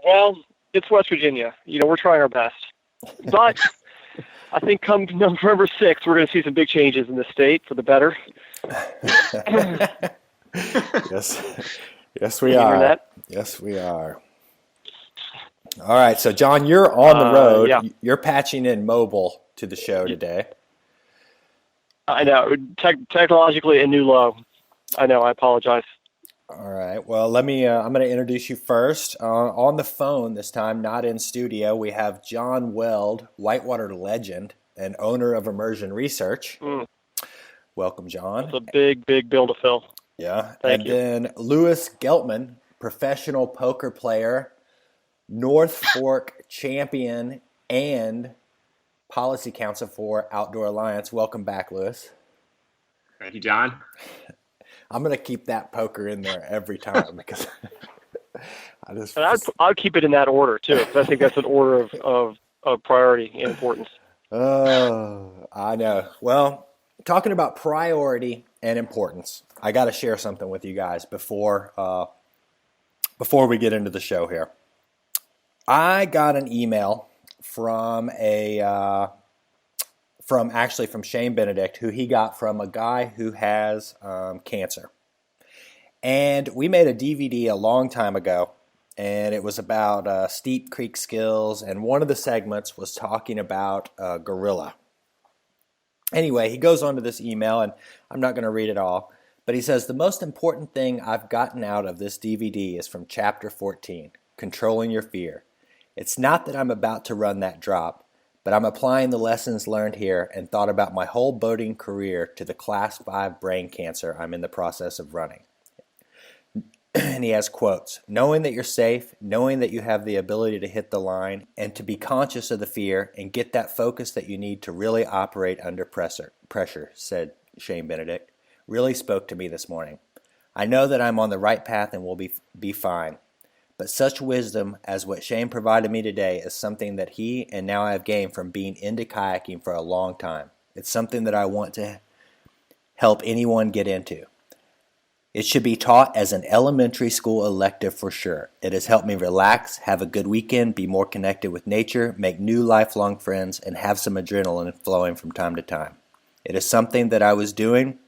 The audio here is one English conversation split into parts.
Well, it's West Virginia. We're trying our best. But I think come November 6th, we're going to see some big changes in the state for the better. Yes, we are. Yes, we are. All right, so John, you're on the road. Yeah. You're patching in mobile to the show today. I know, technologically a new low. I know, I apologize. All right, well, I'm going to introduce you first. On the phone this time, not in studio, we have John Weld, whitewater legend and owner of Immersion Research. Welcome, John. It's a big bill to fill. Yeah, Thank you. Then Lewis Geltman, professional poker player, North Fork champion, and policy counsel for Outdoor Alliance. Welcome back, Lewis. Thank you, John. I'm going to keep that poker in there every time because I'll keep it in that order too, because I think that's an order of priority and importance. Oh, I know. Well, talking about priority and importance, I got to share something with you guys before we get into the show here. I got an email from from Shane Benedict, who he got from a guy who has cancer. And we made a DVD a long time ago, and it was about steep creek skills, and one of the segments was talking about gorilla. Anyway, he goes on to this email, and I'm not going to read it all, but he says, the most important thing I've gotten out of this DVD is from Chapter 14, Controlling Your Fear. It's not that I'm about to run that drop, but I'm applying the lessons learned here and thought about my whole boating career to the Class 5 brain cancer I'm in the process of running. And he has quotes, knowing that you're safe, knowing that you have the ability to hit the line, and to be conscious of the fear and get that focus that you need to really operate under pressure, said Shane Benedict, really spoke to me this morning. I know that I'm on the right path and will be fine. But such wisdom as what Shane provided me today is something that he and now I have gained from being into kayaking for a long time. It's something that I want to help anyone get into. It should be taught as an elementary school elective for sure. It has helped me relax, have a good weekend, be more connected with nature, make new lifelong friends, and have some adrenaline flowing from time to time. It is something that I was doing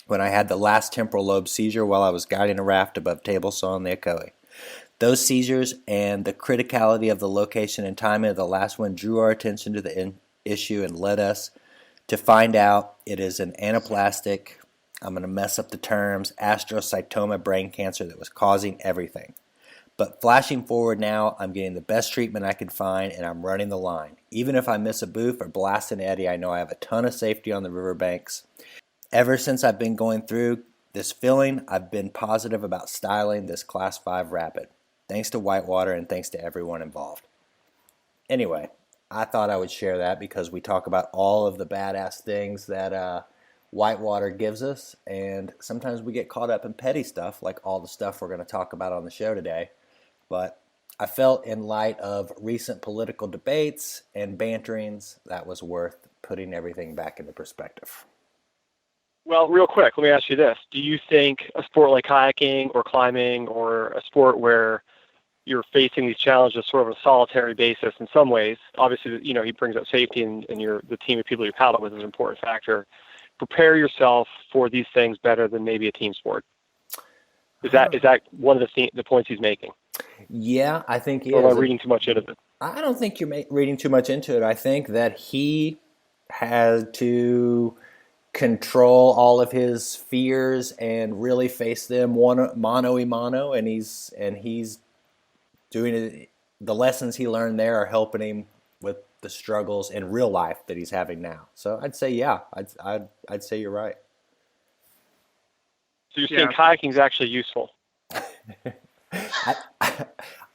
when I had the last temporal lobe seizure while I was guiding a raft above Table Saw in the Ocoee. Those seizures and the criticality of the location and timing of the last one drew our attention to the issue and led us to find out it is an anaplastic, I'm going to mess up the terms, astrocytoma brain cancer that was causing everything. But flashing forward now, I'm getting the best treatment I could find and I'm running the line. Even if I miss a boof or blast an eddy, I know I have a ton of safety on the riverbanks. Ever since I've been going through this feeling, I've been positive about styling this Class 5 Rapid. Thanks to Whitewater and thanks to everyone involved. Anyway, I thought I would share that because we talk about all of the badass things that Whitewater gives us, and sometimes we get caught up in petty stuff like all the stuff we're going to talk about on the show today. But I felt in light of recent political debates and banterings, that was worth putting everything back into perspective. Well, real quick, let me ask you this. Do you think a sport like kayaking or climbing or a sport where you're facing these challenges sort of a solitary basis in some ways, obviously, he brings up safety and the team of people you paddle with is an important factor, prepare yourself for these things better than maybe a team sport? Is that one of the points he's making? Yeah, I think he is. Or am I is. reading too much into it? I don't think you're reading too much into it. I think that he had to control all of his fears and really face them mano a mano, and he's doing it. The lessons he learned there are helping him with the struggles in real life that he's having now. So I'd say, yeah, I'd say you're right. So you're saying kayaking is actually useful?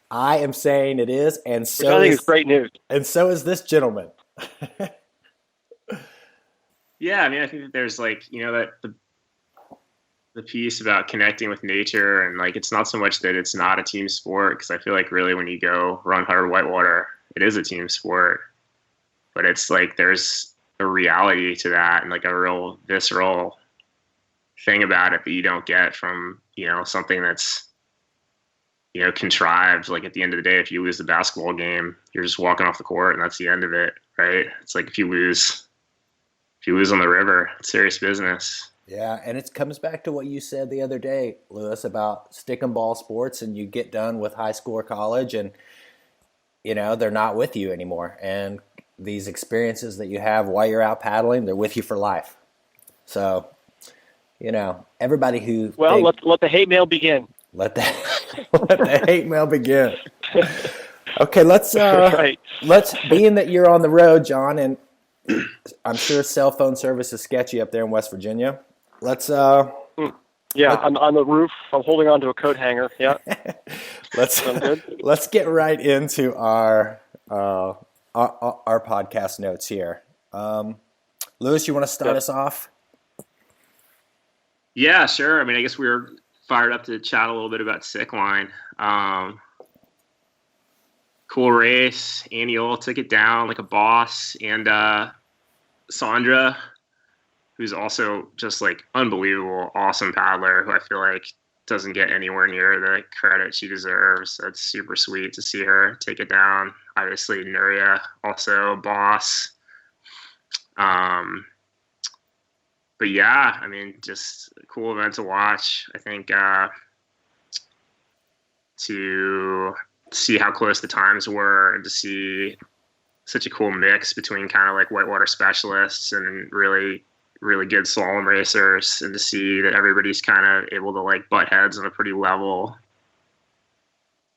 I am saying it is, and so which I think is great news. And so is this gentleman. Yeah, I mean, I think that there's that the piece about connecting with nature, and it's not so much that it's not a team sport, because I feel like really when you go run hard whitewater, it is a team sport. But it's there's a reality to that, and a real visceral thing about it that you don't get from something that's contrived. Like at the end of the day, if you lose the basketball game, you're just walking off the court and that's the end of it, right? It's like if you lose on the river, it's serious business. Yeah, and it comes back to what you said the other day, Lewis, about stick and ball sports, and you get done with high school or college and they're not with you anymore. And these experiences that you have while you're out paddling, they're with you for life. So, everybody who let the hate mail begin. Let the hate mail begin. Okay, let's being that you're on the road, John, and I'm sure cell phone service is sketchy up there in West Virginia. Let's I'm on the roof. I'm holding on to a coat hanger. Yeah. Let's get right into our podcast notes here. Lewis, you want to start us off? Yeah, sure. I mean, I guess we were fired up to chat a little bit about Sickline. Cool race. Andy Ohl took it down like a boss, and Sandra, who's also just like unbelievable, awesome paddler, who I feel like doesn't get anywhere near the credit she deserves. That's super sweet to see her take it down. Obviously, Nuria, also boss. But yeah, I mean, just a cool event to watch. I think to see how close the times were and to see such a cool mix between kind of like whitewater specialists and really, really good slalom racers, and to see that everybody's kind of able to like butt heads on a pretty level,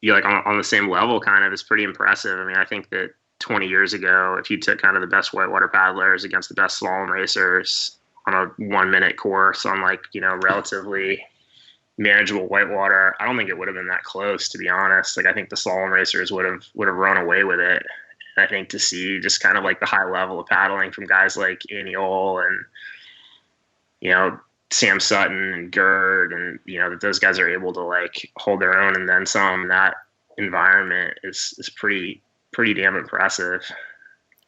like on the same level kind of, is pretty impressive. I mean, I think that 20 years ago, if you took kind of the best whitewater paddlers against the best slalom racers on a 1 minute course on like, relatively manageable whitewater, I don't think it would have been that close, to be honest. Like I think the slalom racers would have run away with it. And I think to see just kind of like the high level of paddling from guys like Andy Ohl and Sam Sutton and Gerd, and that those guys are able to like hold their own and then some in that environment is pretty damn impressive.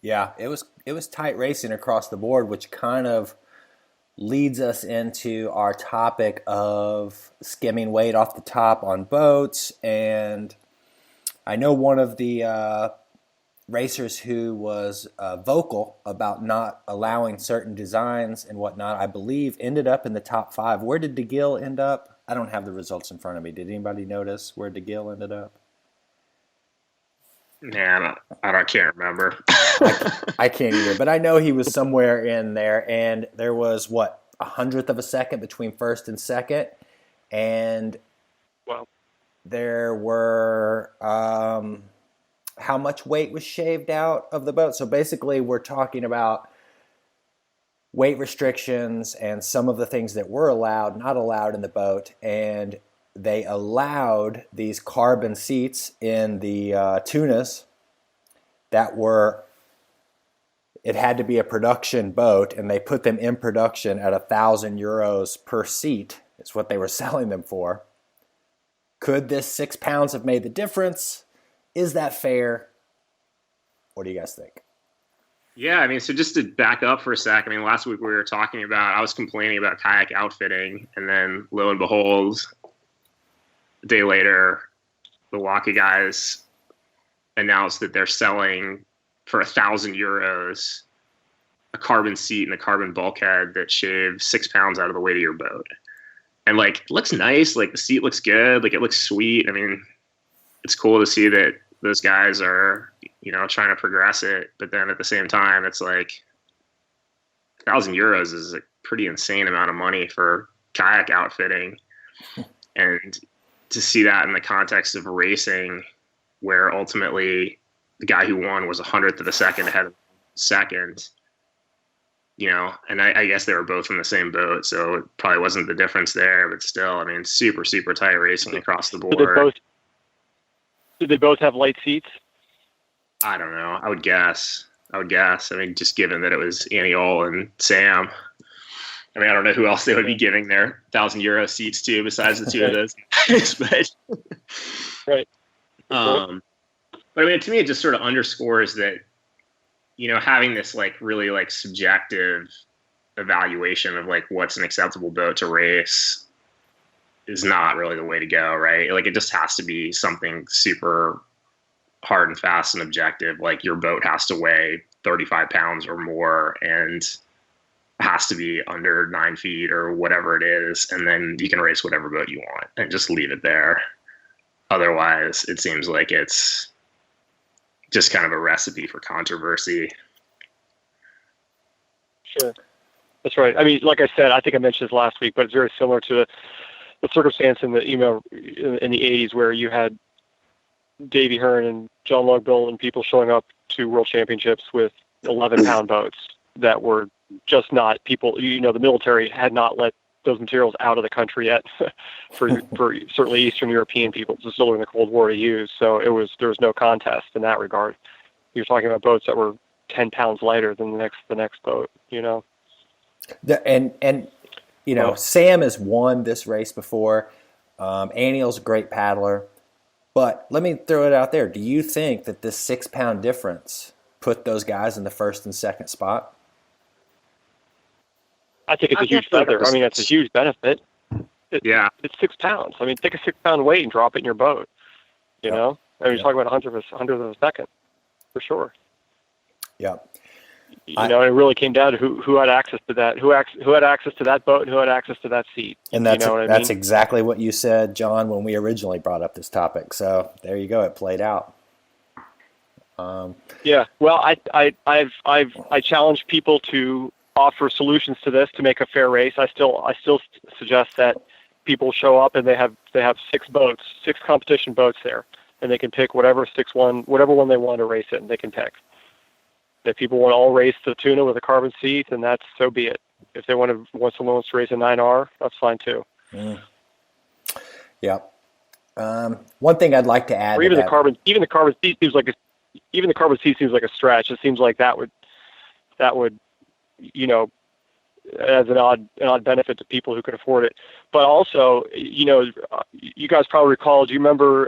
Yeah, it was tight racing across the board, which kind of leads us into our topic of skimming weight off the top on boats. And I know one of the racers who was vocal about not allowing certain designs and whatnot, I believe, ended up in the top 5. Where did DeGill end up? I don't have the results in front of me. Did anybody notice where DeGill ended up? Man, I can't remember. I can't either, but I know he was somewhere in there, and there was, 1/100th of a second between first and second, and there were how much weight was shaved out of the boat. So basically we're talking about weight restrictions and some of the things that were allowed, not allowed in the boat, and they allowed these carbon seats in the tunas that were, it had to be a production boat, and they put them in production at €1,000 per seat. It's what they were selling them for. Could this 6 pounds have made the difference? Is that fair? What do you guys think? Yeah, I mean, so just to back up for a sec, I mean, last week we were talking about, I was complaining about kayak outfitting, and then lo and behold, a day later, the Waka guys announced that they're selling for €1,000 a carbon seat and a carbon bulkhead that shaves 6 pounds out of the weight of your boat. And like, it looks nice. Like the seat looks good. Like it looks sweet. I mean, it's cool to see that those guys are, trying to progress it. But then at the same time, it's like €1,000 is a pretty insane amount of money for kayak outfitting. And to see that in the context of racing, where ultimately the guy who won was 1/100th of a second ahead of second, and I guess they were both in the same boat, so it probably wasn't the difference there, but still, I mean, super, super tight racing across the board. Did they both have light seats? I don't know. I would guess. I mean, just given that it was Annie Ohl and Sam. I mean, I don't know who else they would be giving their €1,000 seats to besides the two of those guys. But, right. But I mean, to me, it just sort of underscores that, having this like really like subjective evaluation of like what's an acceptable boat to race is not really the way to go, right? Like, it just has to be something super hard and fast and objective. Like, your boat has to weigh 35 pounds or more and has to be under 9 feet or whatever it is. And then you can race whatever boat you want and just leave it there. Otherwise, it seems like it's just kind of a recipe for controversy. Sure. That's right. I mean, like I said, I think I mentioned this last week, but it's very similar to the circumstance in the in the 80s where you had Davey Hearn and John Lugbill and people showing up to World Championships with 11-pound boats that were just not people. The military had not let those materials out of the country yet for certainly Eastern European people. This was still during the Cold War to use, so there was no contest in that regard. You're talking about boats that were 10 pounds lighter than the next boat. Sam has won this race before. Aniel's a great paddler. But let me throw it out there. Do you think that this 6-pound difference put those guys in the first and second spot? I think it's a huge feather. I mean, it's a huge benefit. It's 6 pounds. I mean, take a 6-pound weight and drop it in your boat. You know? I mean, you're talking about 100th of a second, for sure. Yeah. It really came down to who had access to that, who had access to that boat, and who had access to that seat. And that's exactly what you said, John, when we originally brought up this topic. So there you go. It played out. Yeah. Well, I challenge people to offer solutions to this to make a fair race. I still suggest that people show up and they have 6 boats, 6 competition boats there, and they can pick whatever one they want to race it, and they can pick. If people want to all race the tuna with a carbon seat, then that's so be it. If someone wants to race a 9R, that's fine too. Yeah. One thing I'd like to add, or even the carbon seat seems like a stretch. It seems like that would as an odd benefit to people who can afford it. But also, you guys probably recall, do you remember,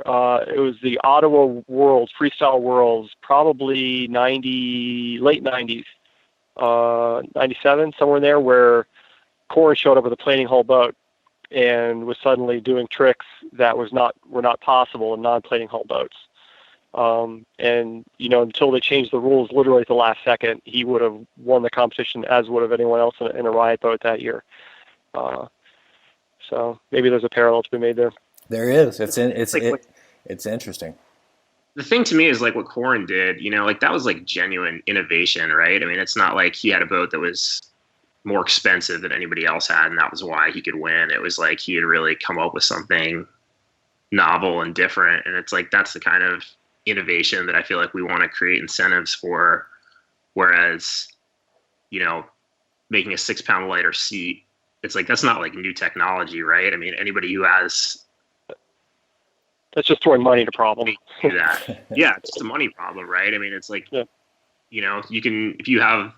it was the Ottawa Worlds, Freestyle Worlds, probably late 90s, 97, somewhere in there, where Corin showed up with a planing hull boat and was suddenly doing tricks that were not possible in non-planing hull boats. Until they changed the rules literally at the last second, he would have won the competition, as would have anyone else in a riot boat that year. So maybe there's a parallel to be made there. There is. It's interesting. The thing to me is like what Corin did, that was like genuine innovation, right? I mean, it's not like he had a boat that was more expensive than anybody else had, and that was why he could win. It was like he had really come up with something novel and different, and it's like that's the kind of innovation that I feel like we want to create incentives for, whereas making a 6-pound lighter seat, it's like that's not like new technology, right? I mean, anybody who has that's just throwing money at a problem. Yeah, it's just a money problem, right? I mean, it's like you can, if you have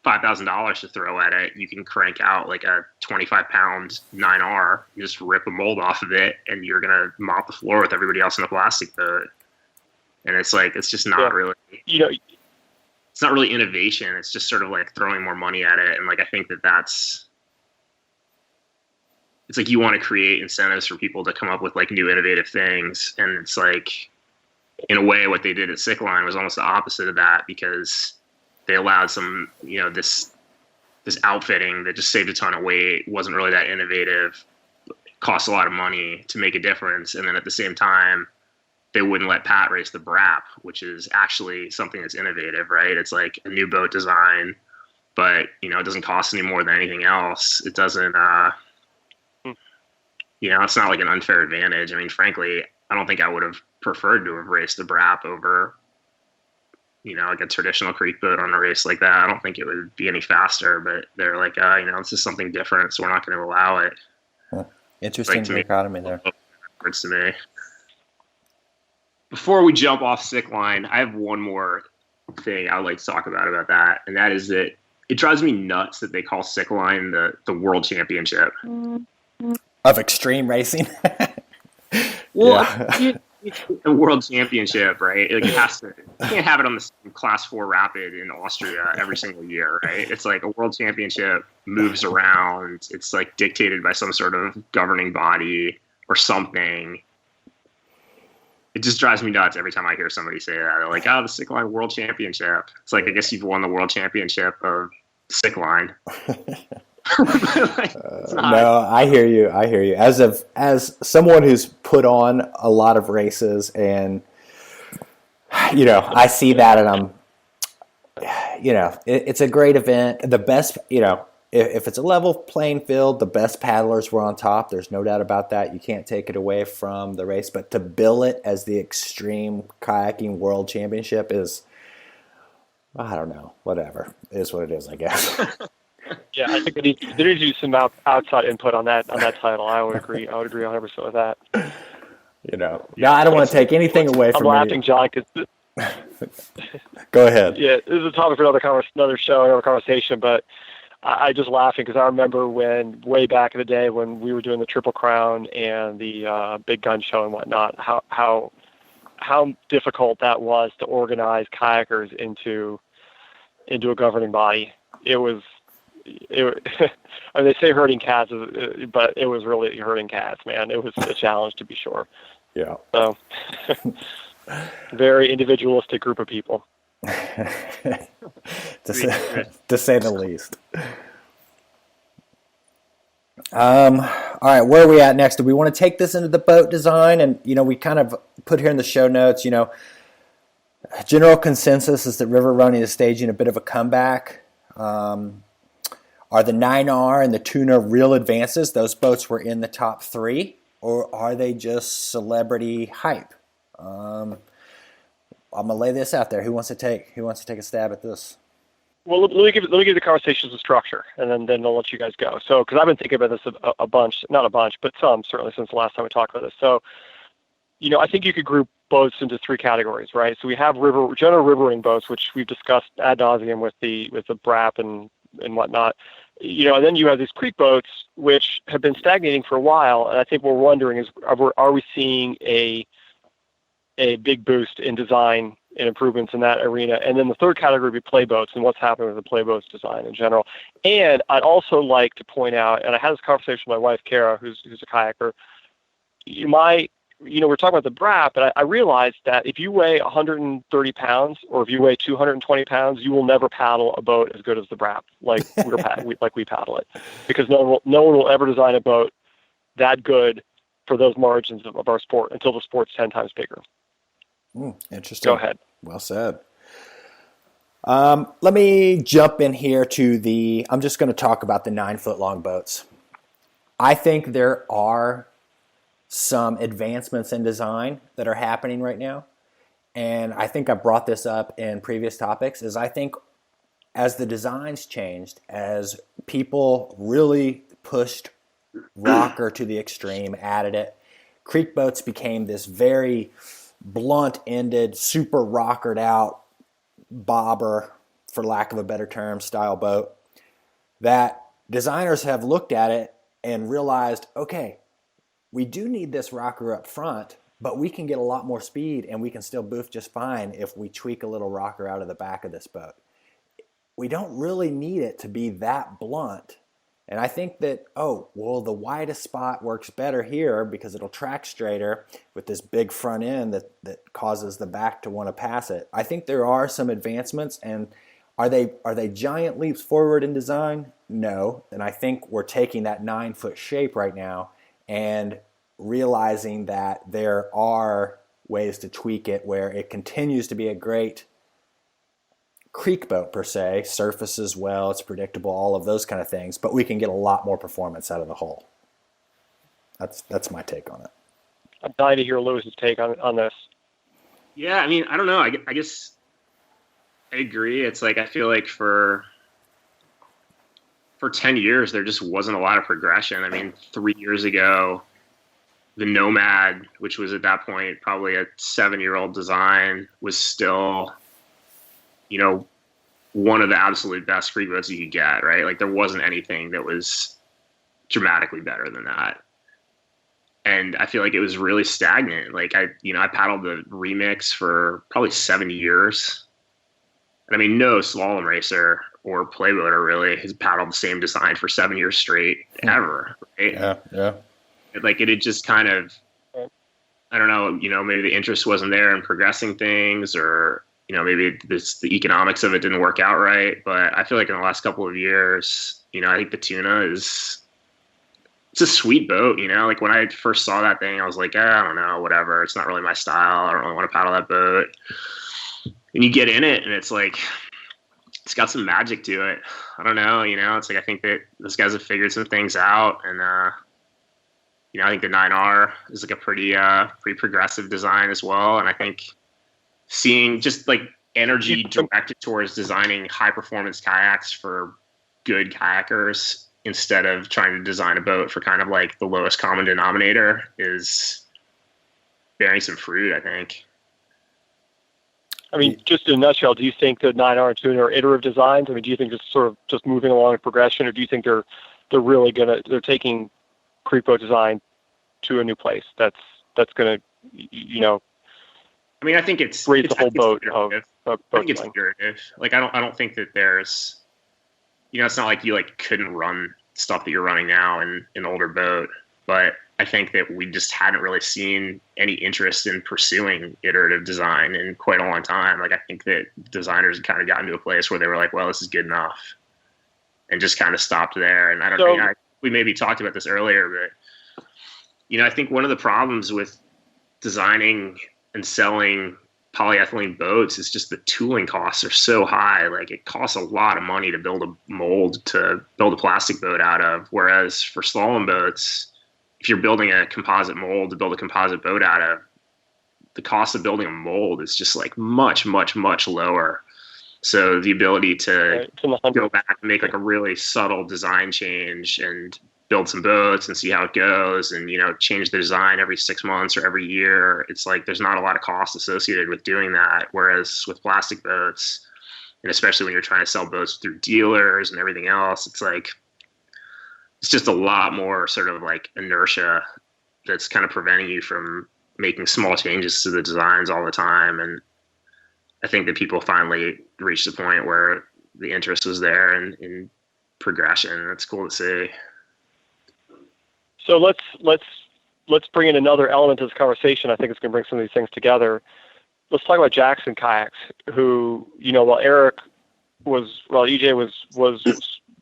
$5,000 to throw at it, you can crank out like a 25-pound 9R, you just rip a mold off of it, and you're gonna mop the floor with everybody else in a plastic boat. And it's like, it's just not really, it's not really innovation. It's just sort of like throwing more money at it. And like, I think it's like you want to create incentives for people to come up with like new innovative things. And it's like, in a way, what they did at Sickline was almost the opposite of that, because they allowed some, this outfitting that just saved a ton of weight, wasn't really that innovative, cost a lot of money to make a difference. And then at the same time, they wouldn't let Pat race the BRAP, which is actually something that's innovative, right? It's like a new boat design, but it doesn't cost any more than anything else. It doesn't, it's not like an unfair advantage. I mean, frankly, I don't think I would have preferred to have raced the BRAP over, like a traditional creek boat on a race like that. I don't think it would be any faster, but they're like, this is something different, so we're not going to allow it. Interesting dichotomy there. Words to me. Before we jump off Sickline, I have one more thing I would like to talk about that, and that is that it drives me nuts that they call Sickline the World Championship of extreme racing. Well, a world championship, right? Like it has to. You can't have it on the class 4 rapid in Austria every single year, right? It's like a world championship moves around. It's like dictated by some sort of governing body or something. It just drives me nuts every time I hear somebody say that. They're like, "Oh, the Sickline World Championship." It's like, I guess you've won the World Championship of Sickline. No, I hear you. As someone who's put on a lot of races, and I see that, and I'm, it's a great event. The best, if it's a level playing field, the best paddlers were on top. There's no doubt about that. You can't take it away from the race. But to bill it as the Extreme Kayaking World Championship is, I don't know, whatever. It is what it is, I guess. Yeah, I think there needs to be some outside input on that title. I would agree 100% with that. No, I don't want to take anything away from I'm laughing, John, because go ahead. Yeah, this is a topic for another show, another conversation. But I just laughing because I remember when way back in the day when we were doing the Triple Crown and the Big Gun Show and whatnot, how difficult that was to organize kayakers into a governing body. It was. I mean, they say herding cats, but it was really herding cats, man. It was a challenge, to be sure. Yeah. So, very individualistic group of people. to say the least. All right, where are we at next? Do we want to take this into the boat design? And, we kind of put here in the show notes, general consensus is that river running is staging a bit of a comeback. Are the 9R and the Tuna real advances? Those boats were in the top 3, or are they just celebrity hype? I'm gonna lay this out there. Who wants to take a stab at this? Well, let me give the conversation some structure, and then I'll let you guys go. So, because I've been thinking about this a bunch, not a bunch, but some certainly since the last time we talked about this. So, I think you could group boats into 3 categories, right? So we have general riverine boats, which we've discussed ad nauseum with the BRAP and whatnot. And then you have these creek boats, which have been stagnating for a while. And I think what we're wondering is, are we seeing a big boost in design and improvements in that arena? And then the third category would be play boats and what's happening with the play boats design in general. And I'd also like to point out, and I had this conversation with my wife, Kara, who's a kayaker. We're talking about the BRAP, but I realized that if you weigh 130 pounds or if you weigh 220 pounds, you will never paddle a boat as good as the BRAP, like we paddle it, because no one will ever design a boat that good for those margins of our sport until the sport's 10 times bigger. Interesting. Go ahead. Well said. Let me jump in here I'm just going to talk about the 9-foot long boats. I think there are some advancements in design that are happening right now. And I think I brought this up in previous topics, is I think as the designs changed, as people really pushed rocker to the extreme, added it, creek boats became this very blunt-ended, super rockered out bobber, for lack of a better term, style boat, that designers have looked at it and realized, okay, we do need this rocker up front, but we can get a lot more speed and we can still boof just fine if we tweak a little rocker out of the back of this boat. We don't really need it to be that blunt. And I think that, the widest spot works better here because it'll track straighter with this big front end that causes the back to want to pass it. I think there are some advancements, and are they giant leaps forward in design? No. And I think we're taking that 9-foot shape right now and realizing that there are ways to tweak it where it continues to be a great creek boat per se, surfaces well, it's predictable, all of those kind of things, but we can get a lot more performance out of the hull. That's my take on it. I'm dying to hear Lewis's take on this. Yeah, I mean, I don't know. I guess I agree. It's like, I feel like for 10 years, there just wasn't a lot of progression. I mean, 3 years ago, the Nomad, which was at that point probably a 7-year-old design, was still, one of the absolute best creek boats you could get, right? Like, there wasn't anything that was dramatically better than that. and I feel like it was really stagnant. Like I paddled the remix for probably 7 years. And I mean, no slalom racer or playboater really has paddled the same design for 7 years straight ever, right? Yeah. Like it had just kind of, I don't know, maybe the interest wasn't there in progressing things, or maybe the economics of it didn't work out right. But I feel like in the last couple of years, I think the Tuna it's a sweet boat, Like when I first saw that thing, I was like, I don't know, whatever. It's not really my style. I don't really want to paddle that boat. And you get in it, and it's like, it's got some magic to it. I don't know, It's like I think that those guys have figured some things out, and I think the 9R is like a pretty progressive design as well. And I think seeing just like energy directed towards designing high performance kayaks for good kayakers instead of trying to design a boat for kind of like the lowest common denominator is bearing some fruit, I think. I mean, just in a nutshell, do you think the 9R and Tuna are iterative designs? I mean, do you think it's sort of just moving along in progression, or do you think they're really they're taking creek boat design to a new place that's going to, I mean, I think it's raise the whole boat of I think it's iterative. Like I don't think that there's, it's not like you like couldn't run stuff that you're running now in an older boat, but I think that we just hadn't really seen any interest in pursuing iterative design in quite a long time. Like I think that designers had kind of gotten to a place where they were like, well, this is good enough, and just kind of stopped there. And I don't think we maybe talked about this earlier, but I think one of the problems with designing and selling polyethylene boats is just the tooling costs are so high. Like it costs a lot of money to build a mold to build a plastic boat out of. Whereas for slalom boats, if you're building a composite mold to build a composite boat out of, the cost of building a mold is just like much, much, much lower. So the ability to go back and make like a really subtle design change and build some boats and see how it goes, and change the design every 6 months or every year, it's like there's not a lot of cost associated with doing that. Whereas with plastic boats, and especially when you're trying to sell boats through dealers and everything else, it's like it's just a lot more sort of like inertia that's kind of preventing you from making small changes to the designs all the time. And I think that people finally reached the point where the interest was there in progression. That's cool to see. So let's bring in another element to this conversation. I think it's going to bring some of these things together. Let's talk about Jackson Kayaks, who, while EJ was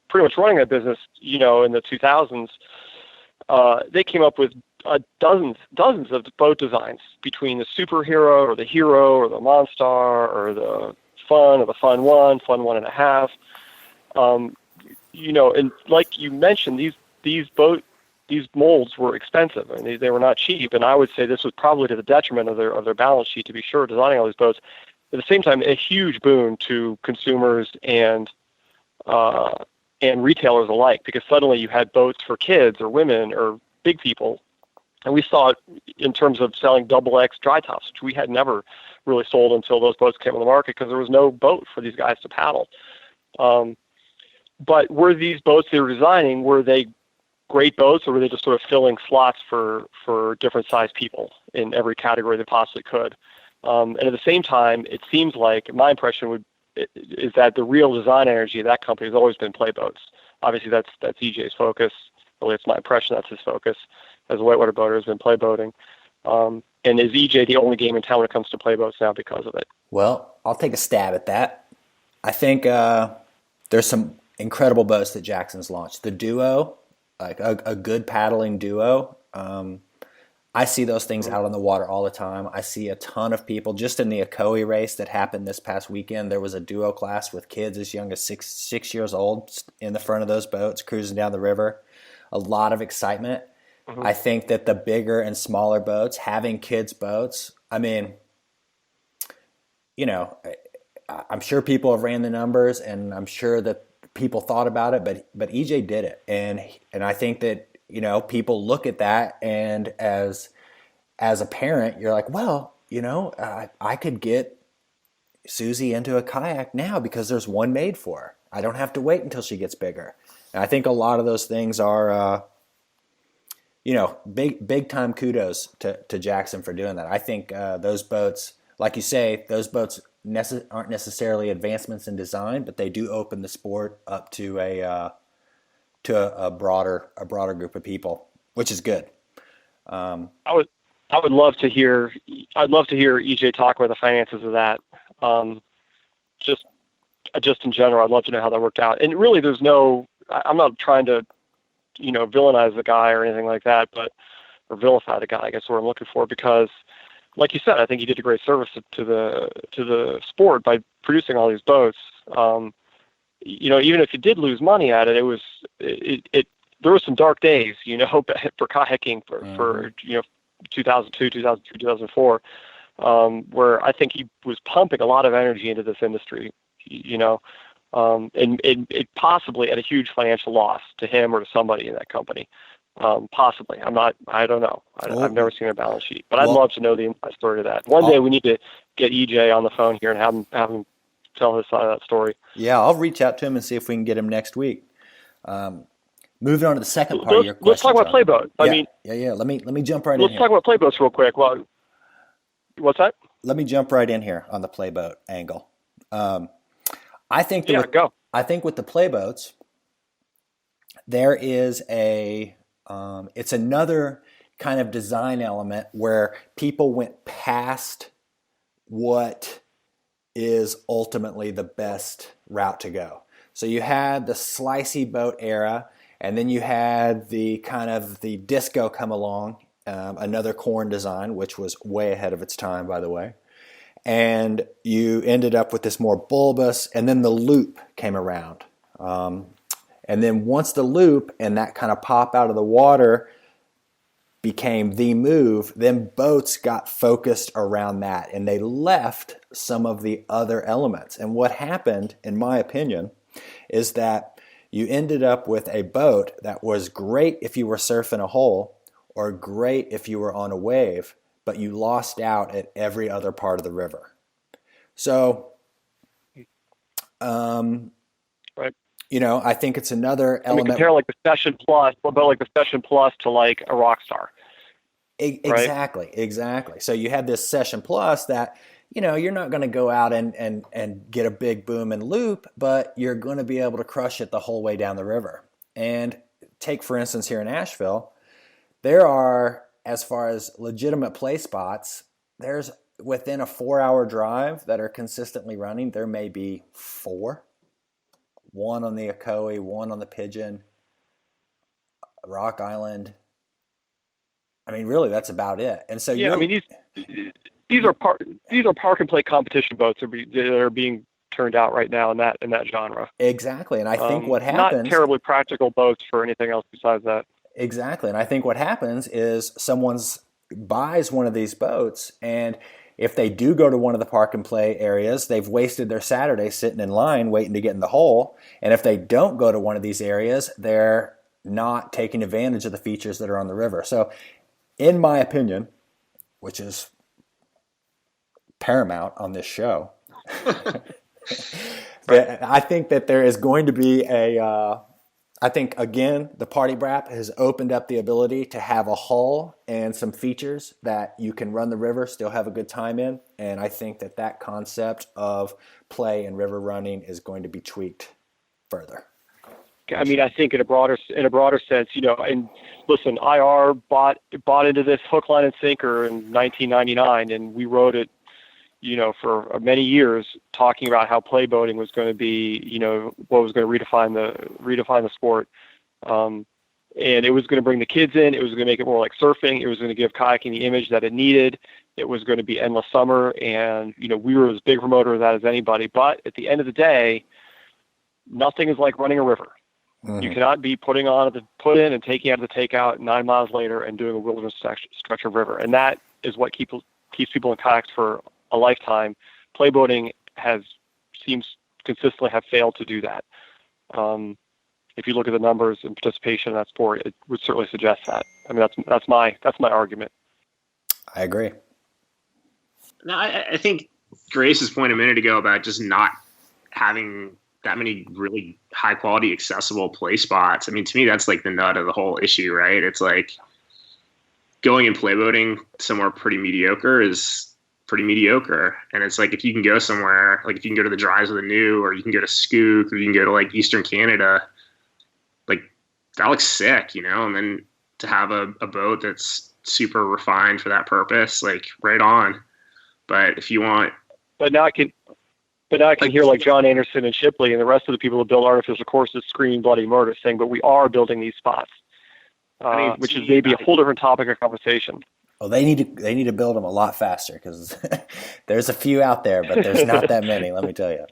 pretty much running that business, in the 2000s, they came up with dozens of boat designs, between the superhero or the hero or the Monstar or the Fun or the Fun 1, Fun 1.5. And like you mentioned, these molds were expensive, and they were not cheap. And I would say this was probably to the detriment of their balance sheet, to be sure, designing all these boats. At the same time, a huge boon to consumers and retailers alike, because suddenly you had boats for kids or women or big people. And we saw it in terms of selling XX dry tops, which we had never really sold until those boats came on the market, because there was no boat for these guys to paddle. But were these boats they were designing, were they great boats, or were they just sort of filling slots for different size people in every category they possibly could? And at the same time, it seems like, my impression is that the real design energy of that company has always been playboats. Obviously, that's EJ's focus. Really, it's my impression that's his focus as a whitewater boater, has been playboating. And is EJ the only game in town when it comes to playboats now because of it? Well, I'll take a stab at that. I think there's some incredible boats that Jackson's launched. The Duo, like a good paddling Duo. I see those things out on the water all the time. I see a ton of people. Just in the Ocoee race that happened this past weekend, there was a Duo class with kids as young as six years old in the front of those boats cruising down the river. A lot of excitement. Mm-hmm. I think that the bigger and smaller boats, having kids' boats, I mean, I'm sure people have ran the numbers, and I'm sure that people thought about it, but EJ did it. And I think that, people look at that, and as a parent, you're like, well, I could get Susie into a kayak now because there's one made for her. I don't have to wait until she gets bigger. And I think a lot of those things are big time kudos to Jackson for doing that. I think those boats, like you say, aren't necessarily advancements in design, but they do open the sport up to a broader group of people, which is good. I would love to hear. I'd love to hear EJ talk about the finances of that. Just in general, I'd love to know how that worked out. And really, I'm not trying to, villainize the guy or anything like that, or vilify the guy, I guess is what I'm looking for, because like you said, I think he did a great service to the sport by producing all these boats. Even if you did lose money at it, there were some dark days, for kayaking for 2002, 2003, 2004, where I think he was pumping a lot of energy into this industry, and it possibly at a huge financial loss to him or to somebody in that company. Possibly. I don't know. I've never seen a balance sheet, but I'd love to know the inside story to that. One day we need to get EJ on the phone here and have him tell his side of that story. Yeah, I'll reach out to him and see if we can get him next week. Moving on to the second part of your question. Let's talk about playboat. Yeah. Let me jump right in here. Let's talk about playboats real quick. Well, what's that? Let me jump right in here on the playboat angle. I think with the playboats, there is it's another kind of design element where people went past what is ultimately the best route to go. So you had the slicey boat era, and then you had the kind of the disco come along, another corn design, which was way ahead of its time, by the way. And you ended up with this more bulbous, and then the loop came around. And then once the loop and that kind of pop out of the water became the move, then boats got focused around that, and they left some of the other elements. And what happened, in my opinion, is that you ended up with a boat that was great if you were surfing a hole or great if you were on a wave, but you lost out at every other part of the river. So, right. I think it's another element. Compare like the Session Plus, what about like the Session Plus to like a Rockstar? Exactly. So you had this Session Plus that, you're not going to go out and get a big boom and loop, but you're going to be able to crush it the whole way down the river. And take, for instance, here in Asheville, there are, as far as legitimate play spots, there's within a 4-hour drive that are consistently running, there may be 4. One on the Ocoee, one on the Pigeon, Rock Island. I mean, really, that's about it. And so these are park and play competition boats that are being turned out right now in that genre. Exactly, and I think what happens, not terribly practical boats for anything else besides that. Exactly, and I think what happens is someone buys one of these boats, and if they do go to one of the park and play areas, they've wasted their Saturday sitting in line waiting to get in the hole. And if they don't go to one of these areas, they're not taking advantage of the features that are on the river. So, in my opinion, which is paramount on this show, I think that there is going to be I think, again, the Party Brap has opened up the ability to have a hull and some features that you can run the river, still have a good time in. And I think that concept of play and river running is going to be tweaked further. I mean, I think in a broader sense, and listen, IR bought into this hook, line, and sinker in 1999, and we wrote it, for many years, talking about how play boating was going to be, what was going to redefine the sport. And it was going to bring the kids in. It was going to make it more like surfing. It was going to give kayaking the image that it needed. It was going to be endless summer. And, we were as big promoter of that as anybody. But at the end of the day, nothing is like running a river. Mm-hmm. You cannot be putting on the put in and taking out the takeout 9 miles later and doing a wilderness stretch of river. And that is what keeps people in kayaks for a lifetime. Play boating seems consistently have failed to do that. If you look at the numbers and participation in that sport, it would certainly suggest that. I mean, that's my argument. I agree. No, I think Grace's point a minute ago about just not having that many really high quality accessible play spots. I mean, to me, that's like the nut of the whole issue, right? It's like, going and playboating somewhere pretty mediocre is pretty mediocre. And it's like, if you can go somewhere, like if you can go to the Dries of the New, or you can go to Skook, or you can go to like Eastern Canada, like that looks sick, and then to have a boat that's super refined for that purpose, like right on. But if you want, but now I can hear like John Anderson and Shipley and the rest of the people who build artificial courses scream bloody murder, saying, but we are building these spots, which is maybe a whole different topic of conversation. Well, they need to build them a lot faster, because there's a few out there, but there's not that many, let me tell you.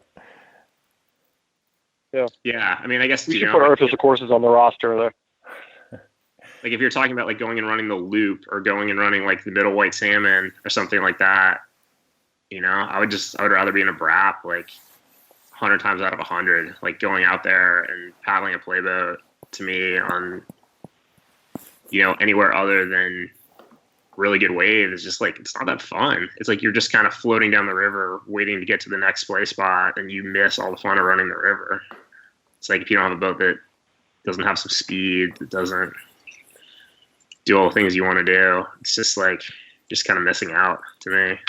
Yeah. I mean, I guess we should put artificial courses on the roster there. Like if you're talking about like going and running the Loop, or going and running like the Middle White Salmon or something like that, I would rather be in a BRAP like 100 times out of 100. Like going out there and paddling a playboat, to me, on anywhere other than really good wave is just like, it's not that fun. It's like you're just kind of floating down the river waiting to get to the next play spot, and you miss all the fun of running the river. It's like if you don't have a boat that doesn't have some speed, that doesn't do all the things you want to do, it's just like just kind of missing out to me.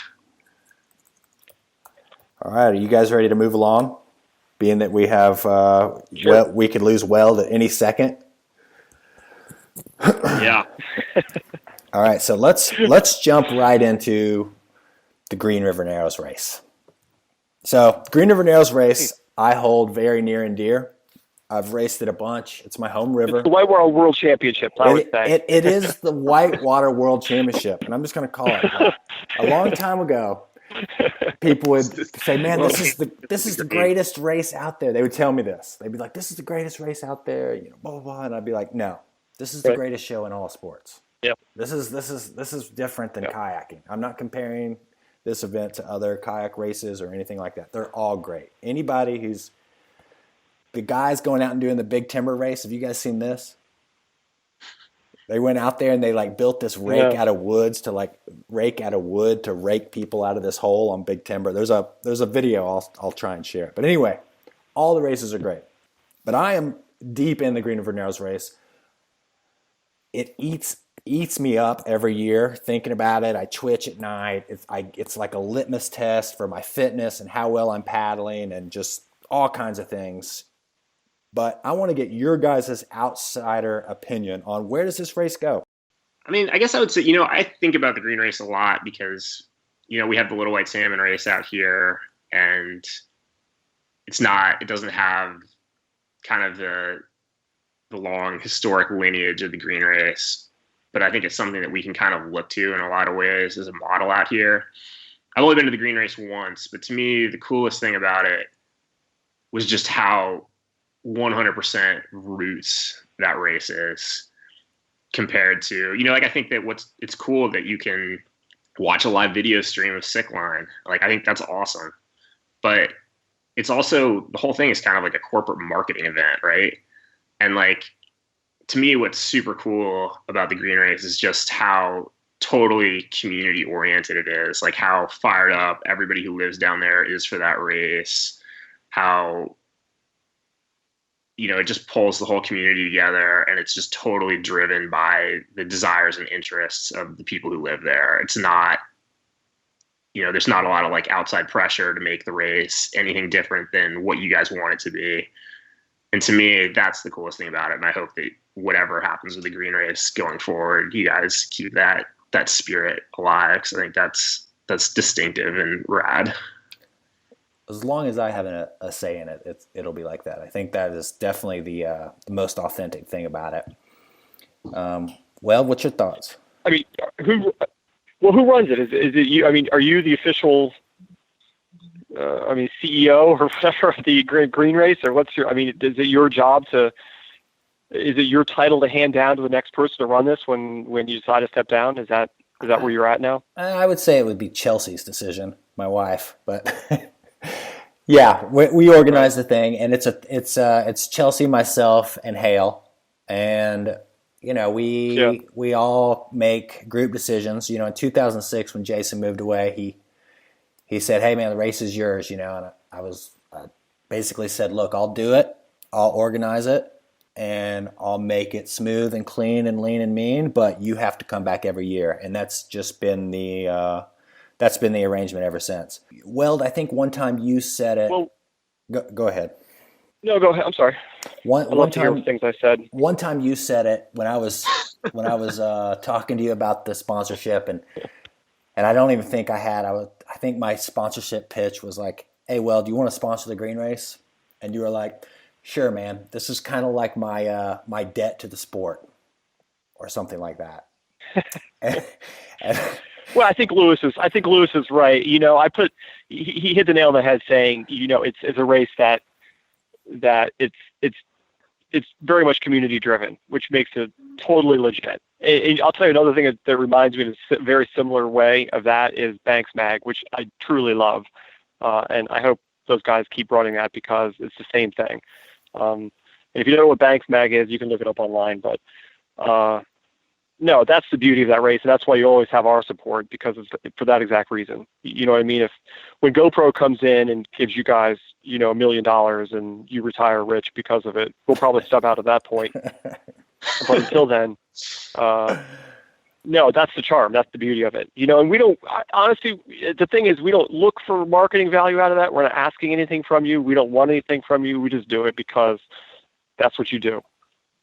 All right, are you guys ready to move along? Being that we have, Sure. we could lose Weld at any second. Yeah. All right, so let's jump right into the Green River Narrows race. So Green River Narrows race, I hold very near and dear. I've raced it a bunch. It's my home river. It's the Whitewater World Championship, I would say. It is the Whitewater World Championship, and I'm just going to call it that. A long time ago, people would say, "Man, this is the greatest race out there." They would tell me this. They'd be like, "This is the greatest race out there," blah blah blah, and I'd be like, "No, this is the greatest show in all sports." Yep. This is different than kayaking. I'm not comparing this event to other kayak races or anything like that. They're all great. Anybody who's the guys going out and doing the Big Timber race, have you guys seen this? They went out there and they like built this rake out of woods to rake people out of this hole on Big Timber. There's a video I'll try and share. But anyway, all the races are great. But I am deep in the Green River Narrows race. It eats me up every year thinking about it. I twitch at night. It's like a litmus test for my fitness and how well I'm paddling and just all kinds of things. But I want to get your guys' outsider opinion on where does this race go? I mean, I guess I would say, I think about the green race a lot because, we have the Little White Salmon race out here, and it doesn't have kind of the long historic lineage of the green race. But I think it's something that we can kind of look to in a lot of ways as a model out here. I've only been to the green race once, but to me, the coolest thing about it was just how 100% roots that race is compared to, I think that it's cool that you can watch a live video stream of Sickline. Like, I think that's awesome. But it's also, the whole thing is kind of like a corporate marketing event, right? And like, to me, what's super cool about the green race is just how totally community oriented it is. Like how fired up everybody who lives down there is for that race, how it just pulls the whole community together, and it's just totally driven by the desires and interests of the people who live there. It's not, there's not a lot of like outside pressure to make the race anything different than what you guys want it to be. And to me, that's the coolest thing about it. And I hope that whatever happens with the green race going forward, you guys keep that spirit alive, because I think that's distinctive and rad. As long as I have a say in it, it'll be like that. I think that is definitely the most authentic thing about it. Well, what's your thoughts? I mean, who runs it? Is it you? I mean, are you the official, CEO or whatever of the green race, or what's your? I mean, is it your job is it your title to hand down to the next person to run this when you decide to step down? Is that where you're at now? I would say it would be Chelsea's decision, my wife, but. Yeah, we organize the thing, and it's Chelsea, myself, and Hale, and we all make group decisions. In 2006 when Jason moved away, he said, "Hey man, the race is yours," and I basically said, "Look, I'll do it, I'll organize it, and I'll make it smooth and clean and lean and mean, but you have to come back every year. And that's just been that's been the arrangement ever since. Weld, I think one time you said it. Well, go ahead. No, go ahead. I'm sorry. One time, hear things I said. One time you said it when I was talking to you about the sponsorship, and I don't even think I think my sponsorship pitch was like, "Hey, well, do you want to sponsor the green race?" And you were like, "Sure, man. This is kind of like my debt to the sport, or something like that." Well, I think Lewis is right. You know, he hit the nail on the head saying, you know, it's a race that it's very much community driven, which makes it totally legit. And I'll tell you another thing that reminds me in a very similar way of that is Banks Mag, which I truly love. And I hope those guys keep running that because it's the same thing. And if you don't know what Banks Mag is, you can look it up online. But no, that's the beauty of that race, and that's why you always have our support, because it's for that exact reason. You know what I mean? When GoPro comes in and gives you guys, you know, $1 million and you retire rich because of it, we'll probably step out at that point. But until then, no, that's the charm. That's the beauty of it. You know, and we don't, honestly, the thing is, we don't look for marketing value out of that. We're not asking anything from you. We don't want anything from you. We just do it because that's what you do,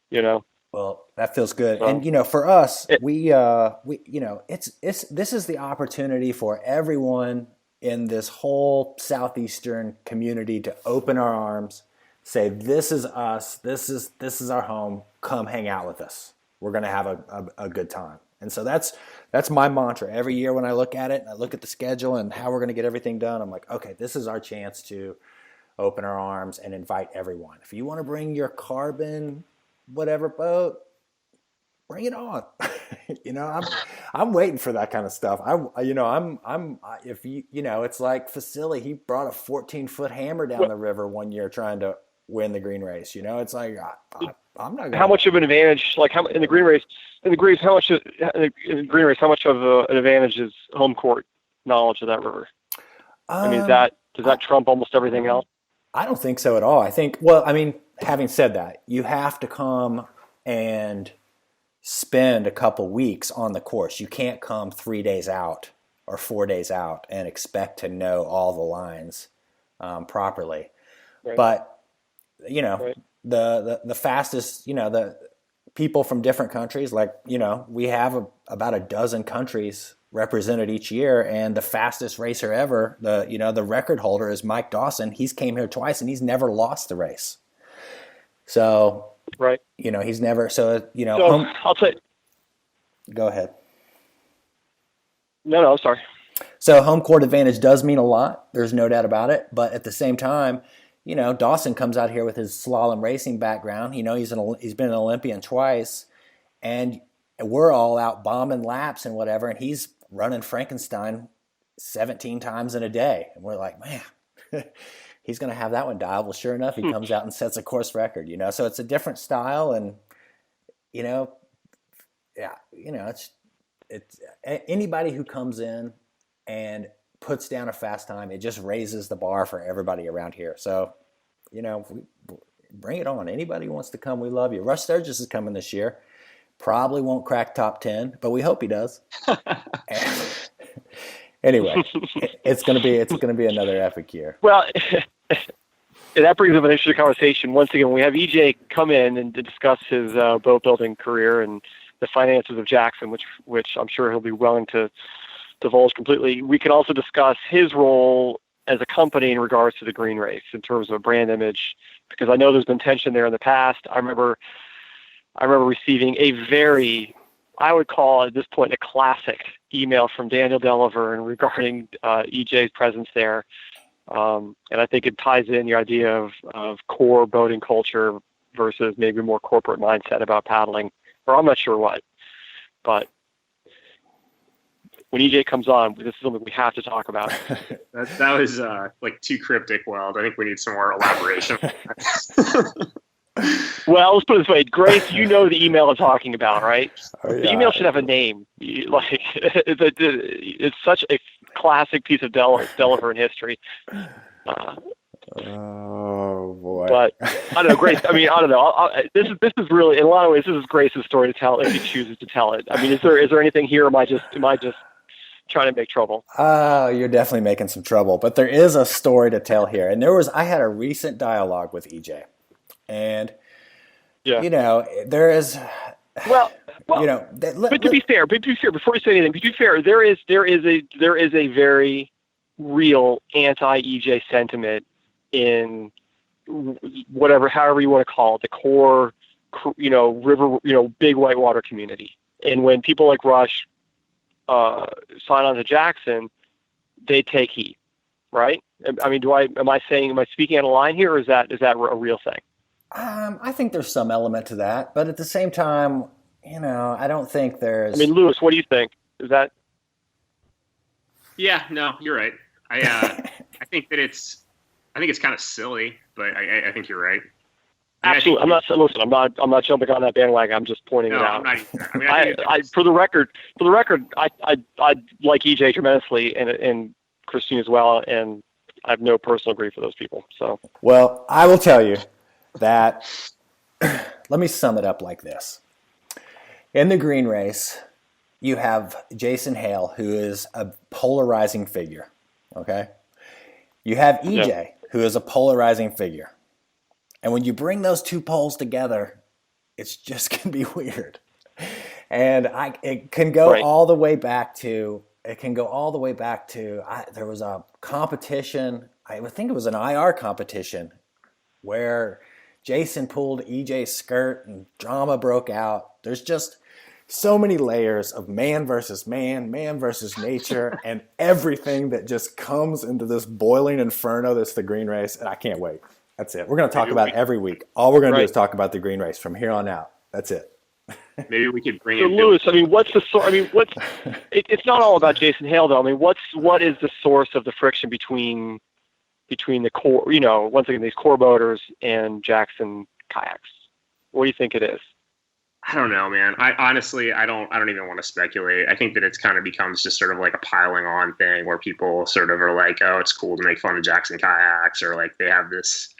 you know? Well, that feels good. And, you know, for us, we you know, this is the opportunity for everyone in this whole Southeastern community to open our arms, say, this is us. This is our home. Come hang out with us. We're going to have a good time. And so that's my mantra every year when I look at it and I look at the schedule and how we're going to get everything done. I'm like, okay, this is our chance to open our arms and invite everyone. If you want to bring your carbon whatever boat, bring it on. You know, I'm waiting for that kind of stuff. If you know, it's like Facili, he brought a 14-foot hammer down the river one year trying to win the green race. You know, it's like I'm not. How much of an advantage? Like in the green race? How much of an advantage is home court knowledge of that river? I mean, does that trump almost everything else? I don't think so at all. I think, well, I mean, having said that, you have to come and spend a couple weeks on the course. You can't come 3 days out or 4 days out and expect to know all the lines properly. Right. But, you know, right. the fastest, you know, the people from different countries, like, you know, we have about a dozen countries represented each year, and the fastest racer ever, the record holder is Mike Dawson. He's came here twice and he's never lost the race. So, right, you know, he's never. So, you know, so I'll say. Go ahead. No, sorry. So, home court advantage does mean a lot. There's no doubt about it. But at the same time, you know, Dawson comes out here with his slalom racing background. You know, he's been an Olympian twice, and we're all out bombing laps and whatever, and he's running Frankenstein 17 times in a day. And we're like, man, he's going to have that one dialed. Well, sure enough, he comes out and sets a course record, you know? So it's a different style, and, you know, yeah, you know, it's anybody who comes in and puts down a fast time, it just raises the bar for everybody around here. So, you know, bring it on. Anybody who wants to come, we love you. Russ Sturgis is coming this year. Probably won't crack top 10, but we hope he does. Anyway, it's gonna be another epic year. Well, that brings up an interesting conversation. Once again, we have EJ come in and to discuss his boat building career and the finances of Jackson, which I'm sure he'll be willing to divulge completely. We can also discuss his role as a company in regards to the green race in terms of brand image, because I know there's been tension there in the past. I remember receiving a very, I would call at this point, a classic email from Daniel Delaver regarding EJ's presence there. And I think it ties in your idea of core boating culture versus maybe more corporate mindset about paddling, or I'm not sure what. But when EJ comes on, this is something we have to talk about. that was like too cryptic, Weld. I think we need some more elaboration. Well, let's put it this way, Grace. You know the email I'm talking about, right? Oh, yeah. The email should have a name. Like it's such a classic piece of Delaver in history. Oh boy! But I don't know, Grace. I mean, I don't know. This is really, in a lot of ways, this is Grace's story to tell if he chooses to tell it. I mean, is there anything here? Or am I just trying to make trouble? You're definitely making some trouble. But there is a story to tell here, and I had a recent dialogue with EJ, and Yeah. there is. Well, but to be fair, before you say anything, to be fair, there is a very real anti-EJ sentiment in however you want to call it, the core, river, big whitewater community. And when people like Rush sign on to Jackson, they take heat, right? I mean, am I speaking out of line here, or is that a real thing? I think there's some element to that, but at the same time, I don't think there's. I mean, Lewis, what do you think? Is that? Yeah, no, you're right. I think it's kind of silly, but I think you're right. Absolutely, I'm not jumping on that bandwagon. I'm just pointing it out. I'm not either. I mean, for the record, I like EJ tremendously, and Christine as well, and I have no personal grief for those people. So, well, I will tell you that. Let me sum it up like this: in the green race, you have Jason Hale, who is a polarizing figure. Okay, you have EJ, who is a polarizing figure. And when you bring those two poles together, it's just going to be weird. And it can go all the way back to, there was a competition, I think it was an IR competition, where Jason pulled EJ's skirt and drama broke out. There's just so many layers of man versus nature, and everything that just comes into this boiling inferno that's the green race, and I can't wait. That's it. We're going to talk about it every week. All we're going to do is talk about the green race from here on out. That's it. Maybe we could bring so in Lewis. I mean, what's the source? I mean, it's not all about Jason Hale, though. I mean, what is the source of the friction between the core? Once again, these core boaters and Jackson kayaks. What do you think it is? I don't know, man. I honestly, I don't even want to speculate. I think that it's kind of becomes just sort of like a piling on thing where people sort of are like, oh, it's cool to make fun of Jackson kayaks, or like they have this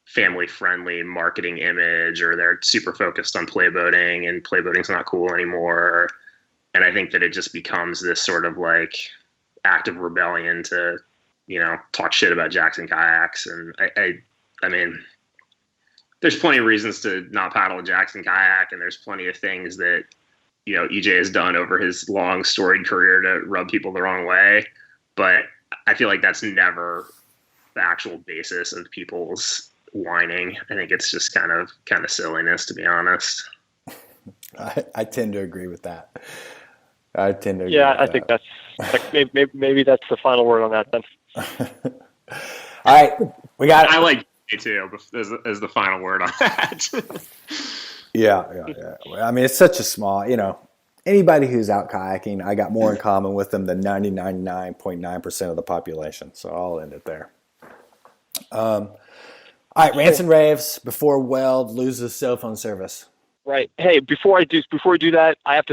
family-friendly marketing image, or they're super focused on playboating, and playboating's not cool anymore. And I think that it just becomes this sort of like act of rebellion to, talk shit about Jackson kayaks. And I mean, there's plenty of reasons to not paddle a Jackson kayak, and there's plenty of things that, EJ has done over his long storied career to rub people the wrong way. But I feel like that's never the actual basis of people's whining. I think it's just kind of silliness, to be honest. I tend to agree with that. I think that's maybe that's the final word on that then. All right, we got. I like it too as the final word on that. Yeah. I mean, it's such a small. Anybody who's out kayaking, I got more in common with them than 99.9% of the population. So I'll end it there. All right, rants and raves before Weld loses cell phone service. Right. Hey, before we do that, I have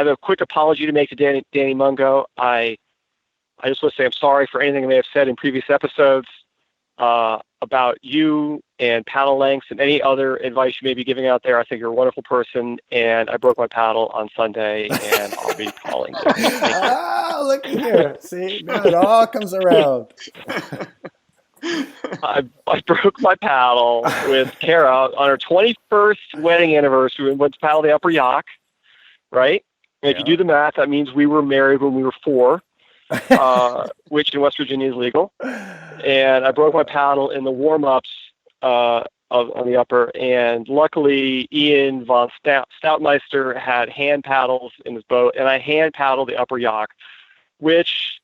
a quick apology to make to Danny Mongno. I just want to say I'm sorry for anything I may have said in previous episodes about you and paddle lengths and any other advice you may be giving out there. I think you're a wonderful person, and I broke my paddle on Sunday, and I'll be calling you. Oh, look here. See, now it all comes around. I broke my paddle with Kara on her 21st wedding anniversary. We went to paddle the Upper Yak, right? And if you do the math, that means we were married when we were 4, which in West Virginia is legal. And I broke my paddle in the warm-ups on the Upper. And luckily, Ian von Stoutmeister had hand paddles in his boat, and I hand paddled the Upper Yak, which,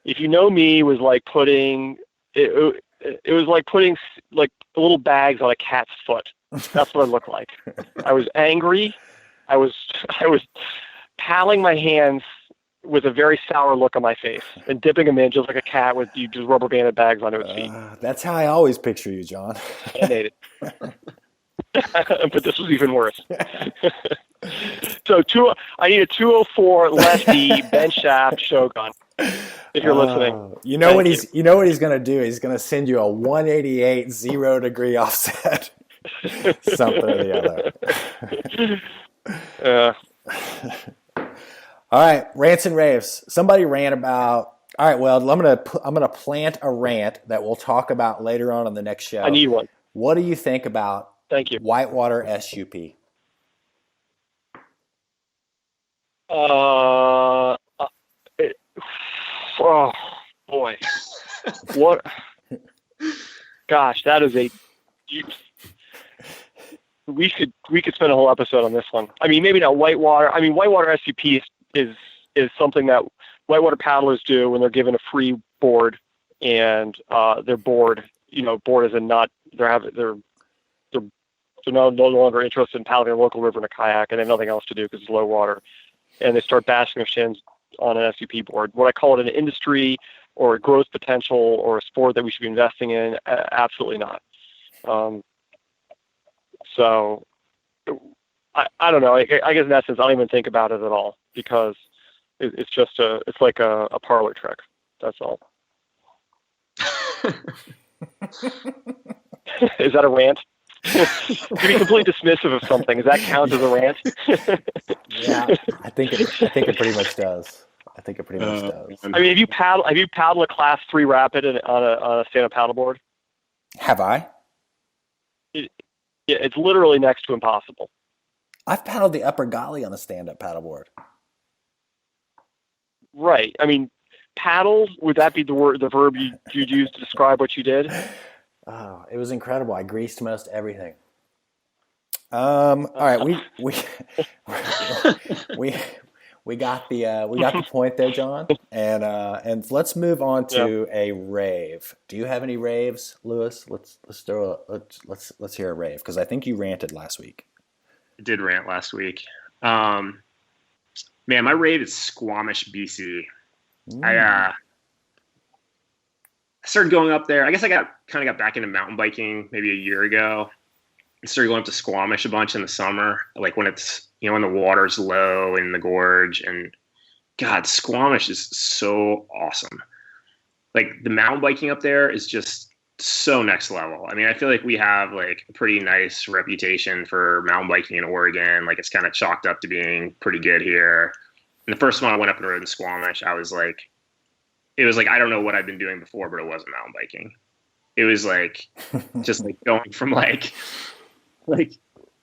if you know me, was like putting... It was like putting like little bags on a cat's foot. That's what it looked like. I was angry. I was paddling my hands with a very sour look on my face and dipping them in just like a cat with just rubber banded bags onto its feet. That's how I always picture you, John. I hate it. But this was even worse. So I need a 204 lefty bench shaft Shogun. if you're listening. You know Thank what you. he's you know what he's gonna do? He's gonna send you a 188 0-degree offset. Something or the other. All right, rants and raves. Somebody ran about. All right, well, I'm gonna plant a rant that we'll talk about later on the next show. I need one. What do you think about Thank you. whitewater SUP? Oh boy, what? Gosh, that is we could spend a whole episode on this one. I mean, maybe not whitewater. I mean, whitewater SUP is something that whitewater paddlers do when they're given a free board, and they're bored. Bored as in not they're no longer interested in paddling a local river in a kayak, and they have nothing else to do because it's low water, and they start bashing their shins on an SUP board. Would I call it an industry or a growth potential or a sport that we should be investing in? Absolutely not. So I don't know. I guess in that sense, I don't even think about it at all because it's just it's like a parlor trick. That's all. Is that a rant? To be completely dismissive of something, does that count as a rant? Yeah, I think it pretty much does. I mean, have you paddled a Class 3 rapid on a stand-up paddleboard? Have I? It's literally next to impossible. I've paddled the upper Golly on a stand-up paddleboard. Right. I mean, paddled, would that be the verb you'd use to describe what you did? Oh, it was incredible. I greased most everything. All right, we got the point there, John, and let's move on to a rave. Do you have any raves, Lewis? Let's hear a rave because I think you ranted last week. I did rant last week. Man, my rave is Squamish, BC. I started going up there. I guess I got back into mountain biking maybe a year ago. I started going up to Squamish a bunch in the summer, like when it's when the water's low in the gorge. And God, Squamish is so awesome. Like the mountain biking up there is just so next level. I mean, I feel like we have like a pretty nice reputation for mountain biking in Oregon. Like it's kind of chalked up to being pretty good here. And the first one I went up and rode in Squamish, it was like I don't know what I'd been doing before, but it wasn't mountain biking. It was like just like going from like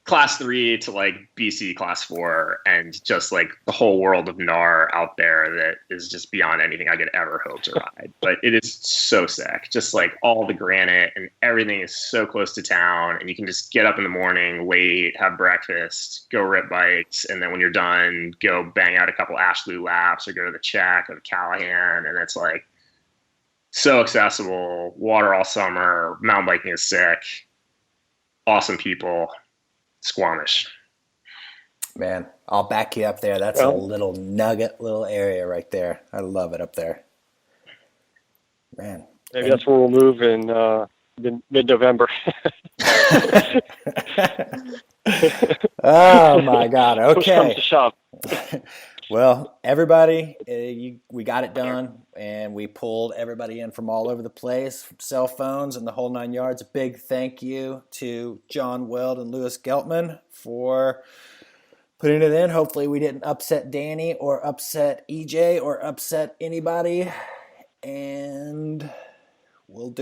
Class 3 to like BC Class 4, and just like the whole world of NAR out there that is just beyond anything I could ever hope to ride. But it is so sick. Just like all the granite and everything is so close to town, and you can just get up in the morning, wait, have breakfast, go rip bikes, and then when you're done, go bang out a couple Ashley laps or go to the Check or the Callahan, and it's like so accessible. Water all summer. Mountain biking is sick. Awesome people. Squamish. Man, I'll back you up there. That's a little nugget, little area right there. I love it up there. Man. Maybe that's where we'll move in mid-November. Oh, my God. Okay. Push comes to shove. Well, everybody, we got it done, and we pulled everybody in from all over the place, cell phones and the whole 9 yards. A big thank you to John Weld and Lewis Geltman for putting it in. Hopefully we didn't upset Danny or upset EJ or upset anybody, and we'll do